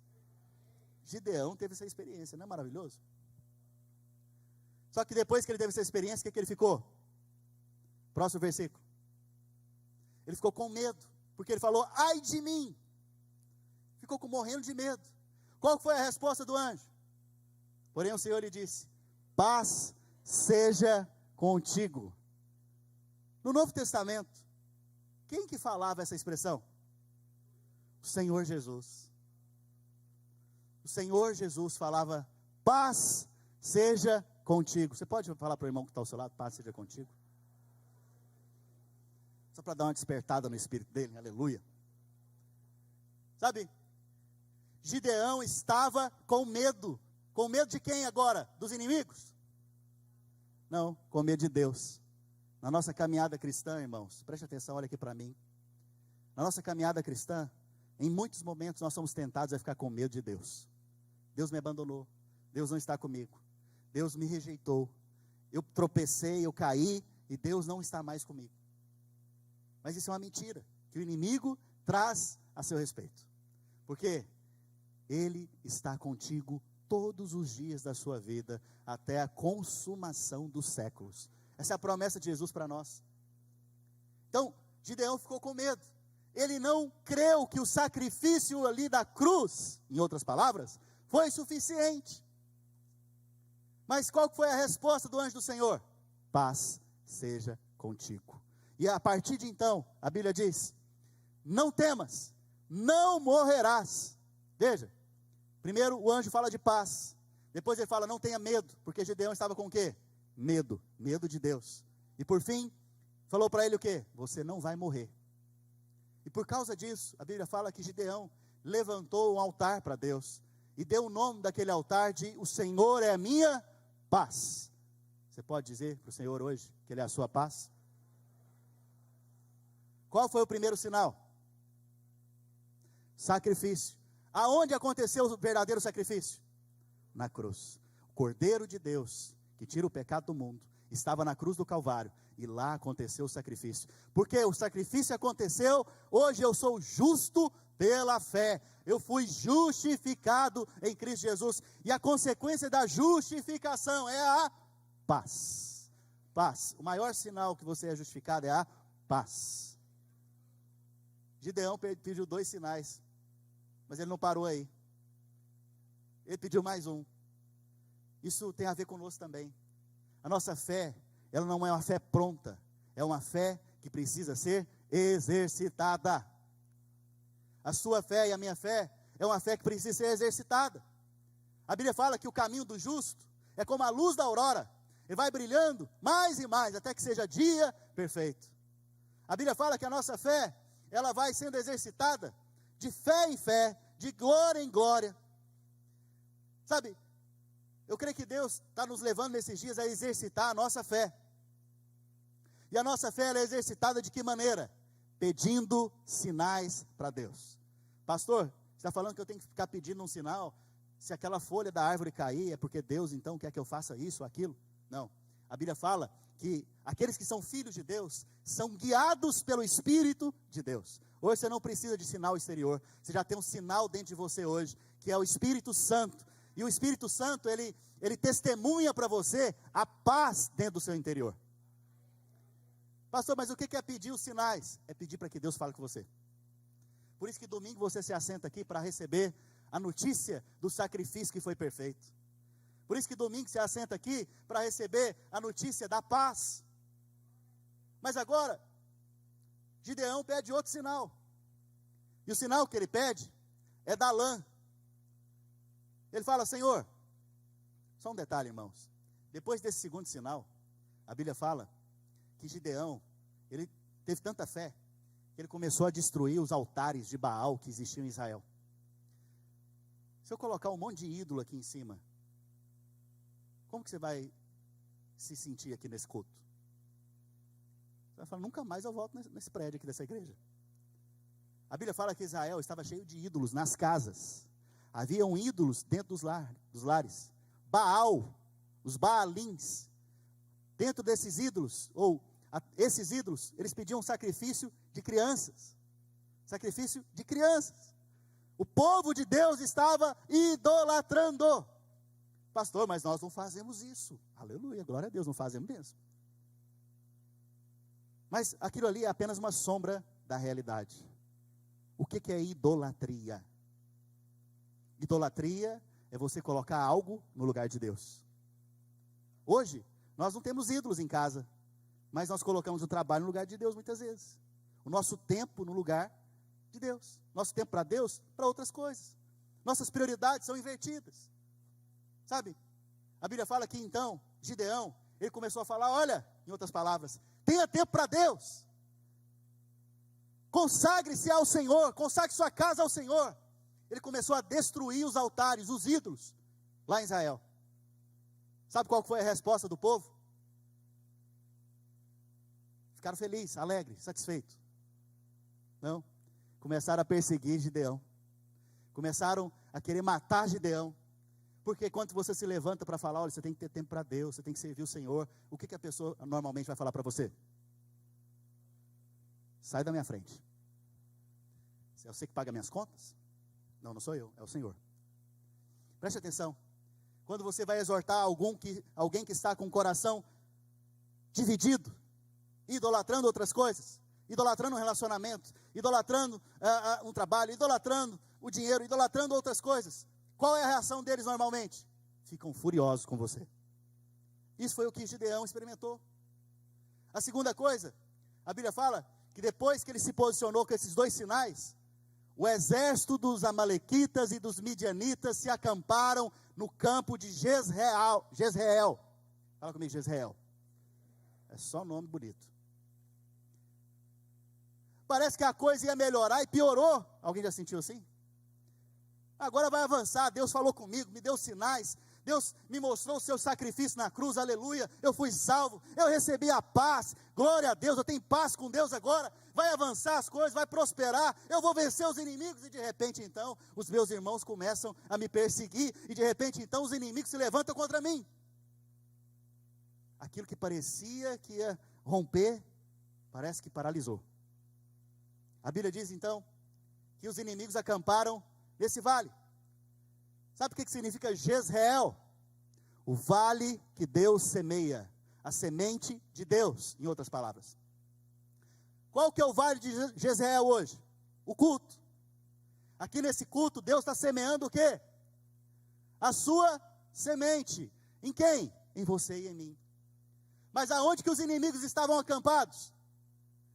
Gideão teve essa experiência, não é maravilhoso? Só que depois que ele teve essa experiência, o que ele ficou? Próximo versículo. Ele ficou com medo, porque ele falou: ai de mim. Ficou morrendo de medo. Qual foi a resposta do anjo? Porém o Senhor lhe disse: paz seja contigo. No Novo Testamento, quem que falava essa expressão? O Senhor Jesus. O Senhor Jesus falava: paz seja contigo. Você pode falar para o irmão que está ao seu lado: paz seja contigo? Só para dar uma despertada no espírito dele, aleluia. Sabe, Gideão estava com medo. Com medo de quem agora? Dos inimigos? Não, com medo de Deus. Na nossa caminhada cristã, irmãos, preste atenção, olha aqui para mim. Na nossa caminhada cristã, em muitos momentos nós somos tentados a ficar com medo de Deus. Deus me abandonou, Deus não está comigo, Deus me rejeitou, eu tropecei, eu caí e Deus não está mais comigo. Mas isso é uma mentira, que o inimigo traz a seu respeito. Porque Ele está contigo todos os dias da sua vida, até a consumação dos séculos. Essa é a promessa de Jesus para nós. Então, Gideão ficou com medo. Ele não creu que o sacrifício ali da cruz, em outras palavras, foi suficiente. Mas qual foi a resposta do anjo do Senhor? Paz seja contigo. E a partir de então, a Bíblia diz: não temas, não morrerás. Veja, primeiro o anjo fala de paz, depois ele fala: não tenha medo, porque Gideão estava com o quê? Medo de Deus. E por fim, falou para ele o quê? Você não vai morrer. E por causa disso, a Bíblia fala que Gideão levantou um altar para Deus. e deu o nome daquele altar de o Senhor é a minha paz. Você pode dizer para o Senhor hoje que Ele é a sua paz? Qual foi o primeiro sinal? Sacrifício. Aonde aconteceu o verdadeiro sacrifício? Na cruz. O Cordeiro de Deus, que tira o pecado do mundo, estava na cruz do Calvário, e lá aconteceu o sacrifício. Porque o sacrifício aconteceu, hoje eu sou justo pela fé. Eu fui justificado em Cristo Jesus, e a consequência da justificação é a paz. Paz. O maior sinal que você é justificado é a paz. Gideão pediu 2 sinais, mas ele não parou aí. Ele pediu mais um. Isso tem a ver conosco também. A nossa fé, ela não é uma fé pronta, é uma fé que precisa ser exercitada. A sua fé e a minha fé é uma fé que precisa ser exercitada. A Bíblia fala que o caminho do justo é como a luz da aurora, ele vai brilhando mais e mais, até que seja dia perfeito. A Bíblia fala que a nossa fé, ela vai sendo exercitada de fé em fé, de glória em glória. Sabe, eu creio que Deus está nos levando nesses dias a exercitar a nossa fé. E a nossa fé, ela é exercitada de que maneira? Pedindo sinais para Deus. Pastor, você está falando que eu tenho que ficar pedindo um sinal? Se aquela folha da árvore cair, é porque Deus então quer que eu faça isso ou aquilo? Não. A Bíblia fala que aqueles que são filhos de Deus são guiados pelo Espírito de Deus. Hoje você não precisa de sinal exterior. Você já tem um sinal dentro de você hoje, que é o Espírito Santo. E o Espírito Santo, ele testemunha para você a paz dentro do seu interior. Pastor, mas o que é pedir os sinais? É pedir para que Deus fale com você. Por isso que domingo você se assenta aqui para receber a notícia do sacrifício que foi perfeito. Por isso que domingo você assenta aqui para receber a notícia da paz. Mas agora, Gideão pede outro sinal. E o sinal que ele pede é da lã. Ele fala, Senhor, só um detalhe, irmãos. Depois desse segundo sinal, a Bíblia fala que Gideão, ele teve tanta fé, que ele começou a destruir os altares de Baal que existiam em Israel. Se eu colocar um monte de ídolo aqui em cima, como que você vai se sentir aqui nesse culto? Você vai falar, nunca mais eu volto nesse prédio aqui dessa igreja. A Bíblia fala que Israel estava cheio de ídolos nas casas. Haviam ídolos dentro dos lares. Baal, os Baalins. Dentro desses ídolos, esses ídolos, eles pediam sacrifício de crianças. Sacrifício de crianças. O povo de Deus estava idolatrando. Pastor, mas nós não fazemos isso. Aleluia, glória a Deus, não fazemos mesmo. Mas aquilo ali é apenas uma sombra da realidade. O que é idolatria? Idolatria é você colocar algo no lugar de Deus. Hoje, nós não temos ídolos em casa, mas nós colocamos o trabalho no lugar de Deus muitas vezes. O nosso tempo no lugar de Deus. Nosso tempo para Deus, para outras coisas. Nossas prioridades são invertidas. Sabe? A Bíblia fala que então, Gideão, ele começou a falar, olha, em outras palavras, tenha tempo para Deus. Consagre-se ao Senhor, consagre sua casa ao Senhor. Ele começou a destruir os altares, os ídolos, lá em Israel. Sabe qual foi a resposta do povo? Ficaram felizes, alegres, satisfeitos. Não, começaram a perseguir Gideão. Começaram a querer matar Gideão. Porque quando você se levanta para falar, olha, você tem que ter tempo para Deus, você tem que servir o Senhor, o que a pessoa normalmente vai falar para você? Sai da minha frente. É você que paga minhas contas? Não, não sou eu, é o Senhor. Preste atenção. Quando você vai exortar alguém que está com o coração dividido, idolatrando outras coisas, idolatrando um relacionamento, idolatrando um trabalho, idolatrando o dinheiro, idolatrando outras coisas, qual é a reação deles normalmente? Ficam furiosos com você. Isso foi o que Gideão experimentou. A segunda coisa, a Bíblia fala que depois que ele se posicionou com esses 2 sinais, o exército dos amalequitas e dos midianitas se acamparam no campo de Jezreel. Fala comigo, Jezreel. É só nome bonito. Parece que a coisa ia melhorar e piorou. Alguém já sentiu assim? Agora vai avançar, Deus falou comigo, me deu sinais, Deus me mostrou o seu sacrifício na cruz, aleluia, eu fui salvo, eu recebi a paz, glória a Deus, eu tenho paz com Deus agora, vai avançar as coisas, vai prosperar, eu vou vencer os inimigos, e de repente então, os meus irmãos começam a me perseguir, e de repente então, os inimigos se levantam contra mim. Aquilo que parecia que ia romper, parece que paralisou. A Bíblia diz então, que os inimigos acamparam nesse vale. Sabe o que significa Jezreel? O vale que Deus semeia, a semente de Deus, em outras palavras. Qual que é o vale de Jezreel hoje? O culto. Aqui nesse culto, Deus está semeando o quê? A sua semente. Em quem? Em você e em mim. Mas aonde que os inimigos estavam acampados?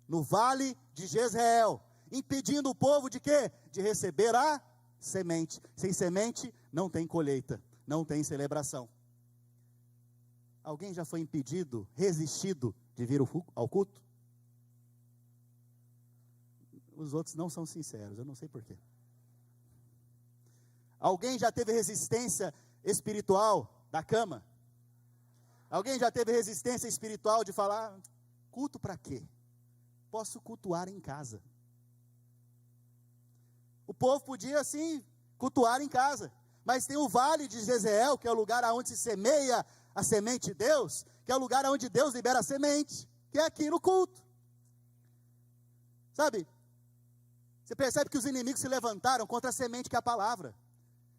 No vale de Jezreel, impedindo o povo de quê? De receber a semente. Sem semente, não tem colheita, não tem celebração. Alguém já foi impedido, resistido de vir ao culto? Os outros não são sinceros, eu não sei porquê. Alguém já teve resistência espiritual da cama? Alguém já teve resistência espiritual de falar, culto para quê? Posso cultuar em casa. O povo podia sim cultuar em casa, mas tem o vale de Jezreel, que é o lugar onde se semeia a semente de Deus, que é o lugar onde Deus libera a semente, que é aqui no culto. Sabe, você percebe que os inimigos se levantaram contra a semente que é a palavra.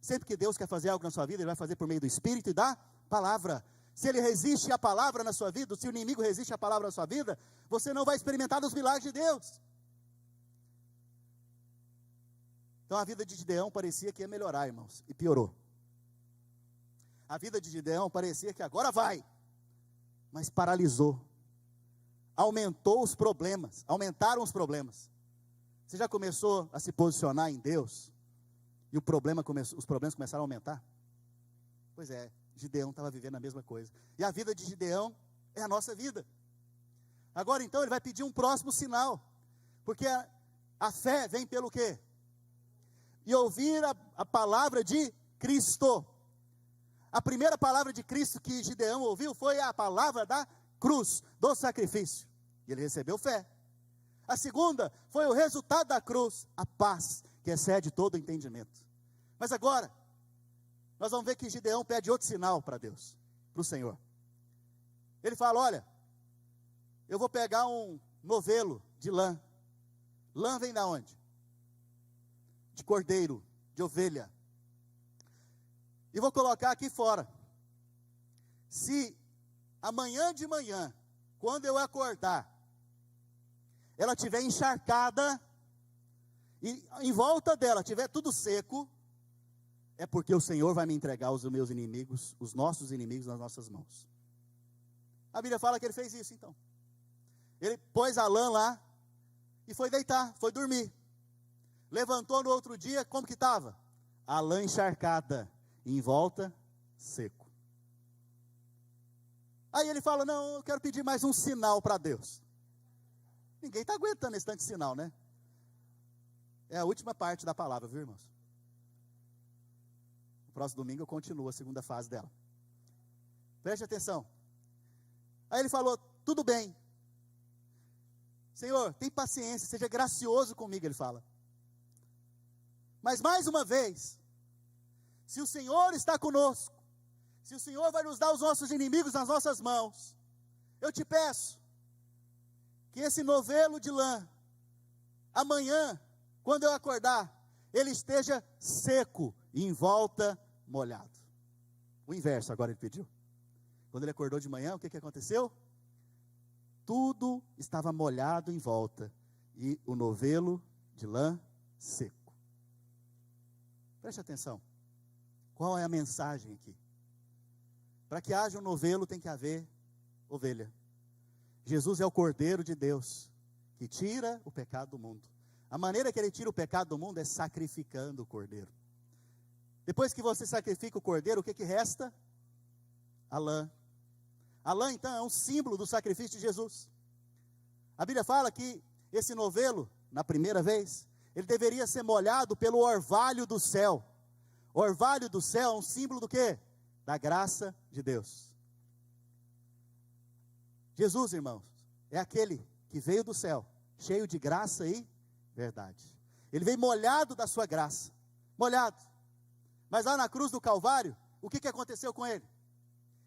Sempre que Deus quer fazer algo na sua vida, Ele vai fazer por meio do Espírito e da palavra. Se ele resiste à palavra na sua vida, se o inimigo resiste à palavra na sua vida, você não vai experimentar os milagres de Deus. Então a vida de Gideão parecia que ia melhorar, irmãos, e piorou. A vida de Gideão parecia que agora vai, mas paralisou. Aumentou os problemas, aumentaram os problemas. Você já começou a se posicionar em Deus, e os problemas começaram a aumentar? Pois é, Gideão estava vivendo a mesma coisa. E a vida de Gideão é a nossa vida. Agora então ele vai pedir um próximo sinal. Porque a fé vem pelo quê? E ouvir a palavra de Cristo. A primeira palavra de Cristo que Gideão ouviu foi a palavra da cruz, do sacrifício. E ele recebeu fé. A segunda foi o resultado da cruz, a paz, que excede todo o entendimento. Mas agora, nós vamos ver que Gideão pede outro sinal para Deus, para o Senhor. Ele fala, olha, eu vou pegar um novelo de lã. Lã vem da onde? De cordeiro, de ovelha. E vou colocar aqui fora. Se amanhã de manhã, quando eu acordar, ela estiver encharcada, e em volta dela tiver tudo seco, é porque o Senhor vai me entregar os meus inimigos, os nossos inimigos nas nossas mãos. A Bíblia fala que ele fez isso então. Ele pôs a lã lá e foi deitar, foi dormir. Levantou no outro dia, como que estava? A lã encharcada, em volta, seco. Aí ele fala, não, eu quero pedir mais um sinal para Deus. Ninguém está aguentando esse tanto de sinal, né? É a última parte da palavra, viu, irmãos? No próximo domingo eu continuo a segunda fase dela. Preste atenção. Aí ele falou, tudo bem. Senhor, tem paciência, seja gracioso comigo, ele fala. Mas mais uma vez, se o Senhor está conosco, se o Senhor vai nos dar os nossos inimigos nas nossas mãos, eu te peço, que esse novelo de lã, amanhã, quando eu acordar, ele esteja seco e em volta molhado. O inverso agora ele pediu. Quando ele acordou de manhã, o que aconteceu? Tudo estava molhado em volta e o novelo de lã seco. Preste atenção. Qual é a mensagem aqui? Para que haja um novelo tem que haver ovelha. Jesus é o Cordeiro de Deus, que tira o pecado do mundo. A maneira que ele tira o pecado do mundo é sacrificando o Cordeiro. Depois que você sacrifica o Cordeiro, o que resta? A lã. A lã, então, é um símbolo do sacrifício de Jesus. A Bíblia fala que esse novelo, na primeira vez, ele deveria ser molhado pelo orvalho do céu. orvalho do céu é um símbolo do quê? Da graça de Deus. Jesus, irmãos, é aquele que veio do céu, cheio de graça e verdade. Ele veio molhado da sua graça, molhado. Mas lá na cruz do Calvário, o que aconteceu com ele?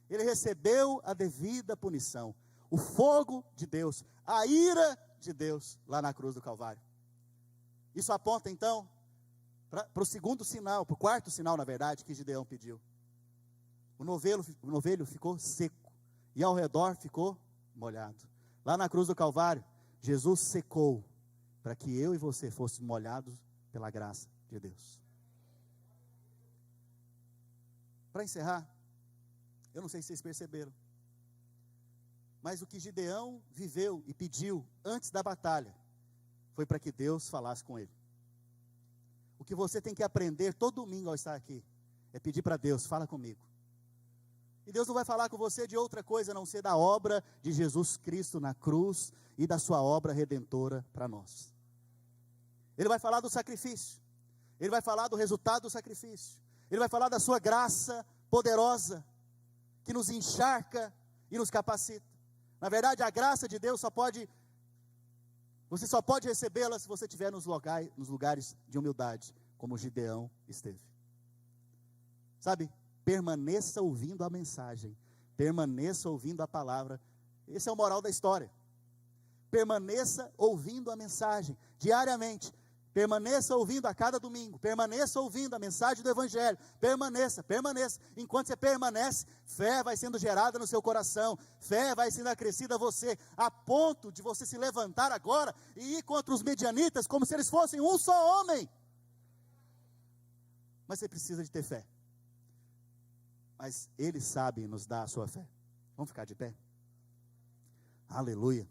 Ele recebeu a devida punição, o fogo de Deus, a ira de Deus, lá na cruz do Calvário. Isso aponta então para o segundo sinal, para o quarto sinal, na verdade, que Gideão pediu. O novelho ficou seco, e ao redor ficou molhado. Lá na cruz do Calvário, Jesus secou, para que eu e você fossem molhados pela graça de Deus. Para encerrar, eu não sei se vocês perceberam, mas o que Gideão viveu e pediu antes da batalha, foi para que Deus falasse com ele. O que você tem que aprender todo domingo ao estar aqui, é pedir para Deus, fala comigo. E Deus não vai falar com você de outra coisa, a não ser da obra de Jesus Cristo na cruz, e da sua obra redentora para nós. Ele vai falar do sacrifício, ele vai falar do resultado do sacrifício, ele vai falar da sua graça poderosa, que nos encharca e nos capacita. Na verdade, a graça de Deus você só pode recebê-la se você estiver nos lugares de humildade, como Gideão esteve. Sabe, permaneça ouvindo a mensagem, permaneça ouvindo a palavra. Esse é o moral da história. Permaneça ouvindo a mensagem, diariamente. Permaneça ouvindo a cada domingo, permaneça ouvindo a mensagem do Evangelho, permaneça. Enquanto você permanece, fé vai sendo gerada no seu coração, fé vai sendo acrescida a você, a ponto de você se levantar agora e ir contra os medianitas, como se eles fossem um só homem. Mas você precisa de ter fé, mas Ele sabe nos dar a sua fé. Vamos ficar de pé? Aleluia.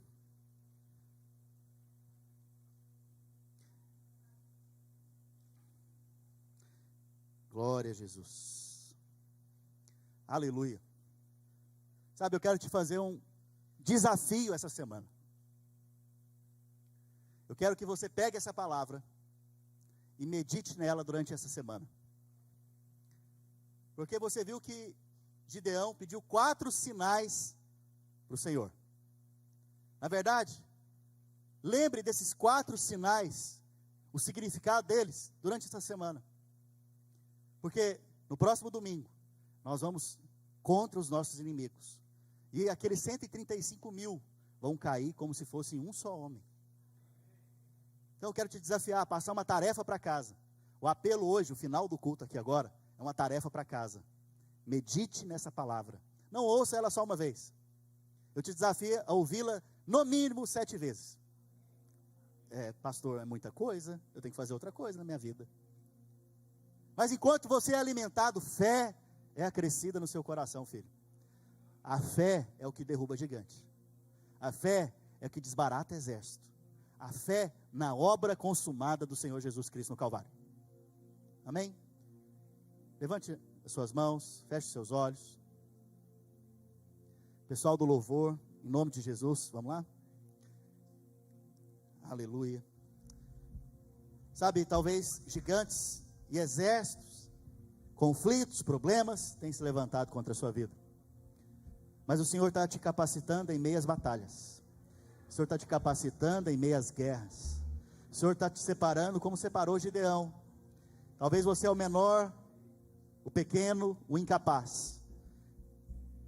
Glória a Jesus. Aleluia. Sabe, eu quero te fazer um desafio essa semana. Eu quero que você pegue essa palavra e medite nela durante essa semana. Porque você viu que Gideão pediu 4 sinais para o Senhor. Na verdade, lembre desses 4 sinais, o significado deles durante essa semana. Porque no próximo domingo, nós vamos contra os nossos inimigos. E aqueles 135 mil vão cair como se fossem um só homem. Então eu quero te desafiar a passar uma tarefa para casa. O apelo hoje, o final do culto aqui agora, é uma tarefa para casa. Medite nessa palavra. Não ouça ela só uma vez. Eu te desafio a ouvi-la no mínimo 7 vezes. Pastor, é muita coisa, eu tenho que fazer outra coisa na minha vida. Mas enquanto você é alimentado, fé é acrescida no seu coração, filho. A fé é o que derruba gigante. A fé é o que desbarata exército. A fé na obra consumada do Senhor Jesus Cristo no Calvário. Amém? Levante as suas mãos, feche os seus olhos. Pessoal do louvor, em nome de Jesus, vamos lá? Aleluia. Sabe, talvez gigantes e exércitos, conflitos, problemas, têm se levantado contra a sua vida. Mas o Senhor está te capacitando em meio às batalhas. O Senhor está te capacitando em meio às guerras. O Senhor está te separando como separou Gideão. Talvez você é o menor, o pequeno, o incapaz.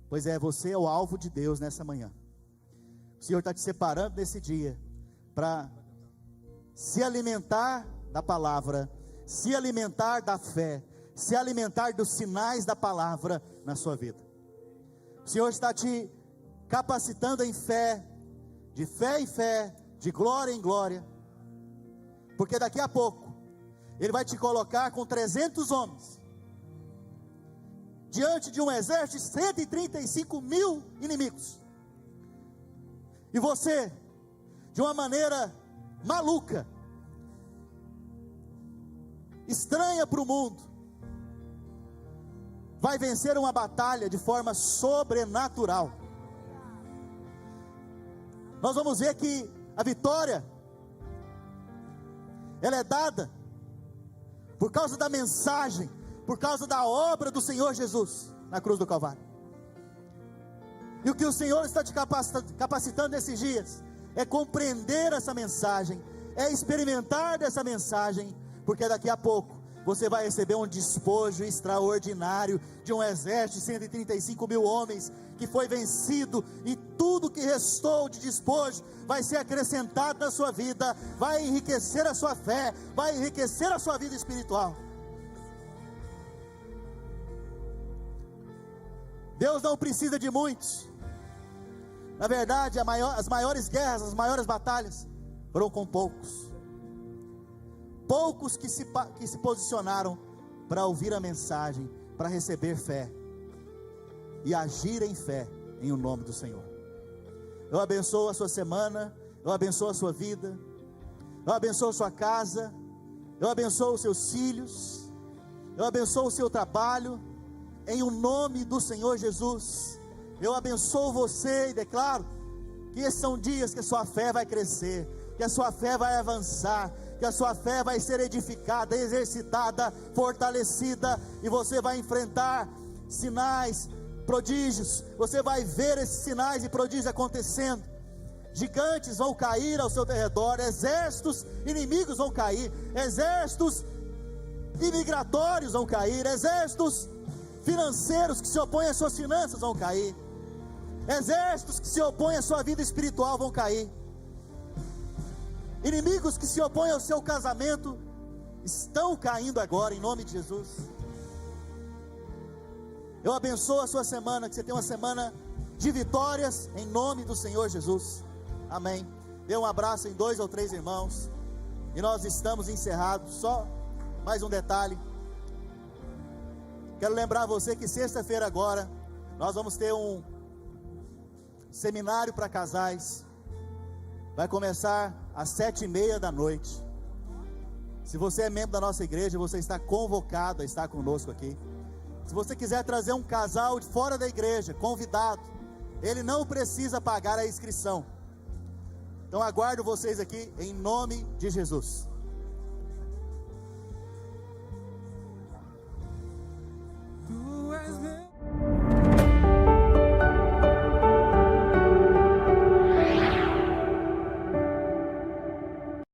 Pois você é o alvo de Deus nessa manhã. O Senhor está te separando nesse dia para se alimentar da palavra, se alimentar da fé, se alimentar dos sinais da palavra na sua vida. O Senhor está te capacitando em fé, de fé em fé, de glória em glória, porque daqui a pouco Ele vai te colocar com 300 homens, diante de um exército de 135 mil inimigos, e você, de uma maneira maluca, estranha para o mundo, vai vencer uma batalha de forma sobrenatural. Nós vamos ver que a vitória, ela é dada por causa da mensagem, por causa da obra do Senhor Jesus na cruz do Calvário. E o que o Senhor está te capacitando nesses dias é compreender essa mensagem, é experimentar dessa mensagem, porque daqui a pouco você vai receber um despojo extraordinário de um exército de 135 mil homens que foi vencido, e tudo que restou de despojo vai ser acrescentado na sua vida, vai enriquecer a sua fé, vai enriquecer a sua vida espiritual. Deus não precisa de muitos. Na verdade, as maiores guerras, as maiores batalhas foram com poucos. Poucos que se posicionaram para ouvir a mensagem, para receber fé e agir em fé em o nome do Senhor. Eu abençoo a sua semana, eu abençoo a sua vida, eu abençoo a sua casa, eu abençoo os seus filhos, eu abençoo o seu trabalho, em o nome do Senhor Jesus. Eu abençoo você e declaro que esses são dias que a sua fé vai crescer, que a sua fé vai avançar, que a sua fé vai ser edificada, exercitada, fortalecida, e você vai enfrentar sinais, prodígios, você vai ver esses sinais e prodígios acontecendo. Gigantes vão cair ao seu redor, exércitos inimigos vão cair, exércitos imigratórios vão cair, exércitos financeiros que se opõem às suas finanças vão cair, exércitos que se opõem à sua vida espiritual vão cair, inimigos que se opõem ao seu casamento estão caindo agora, em nome de Jesus. Eu abençoo a sua semana, que você tenha uma semana de vitórias, em nome do Senhor Jesus, amém. Dê um abraço em 2 ou 3 irmãos, e nós estamos encerrados. Só mais um detalhe, quero lembrar você que sexta-feira agora, nós vamos ter um seminário para casais, vai começar às 7:30 da noite. Se você é membro da nossa igreja, você está convocado a estar conosco aqui. Se você quiser trazer um casal de fora da igreja, convidado, ele não precisa pagar a inscrição. Então aguardo vocês aqui em nome de Jesus.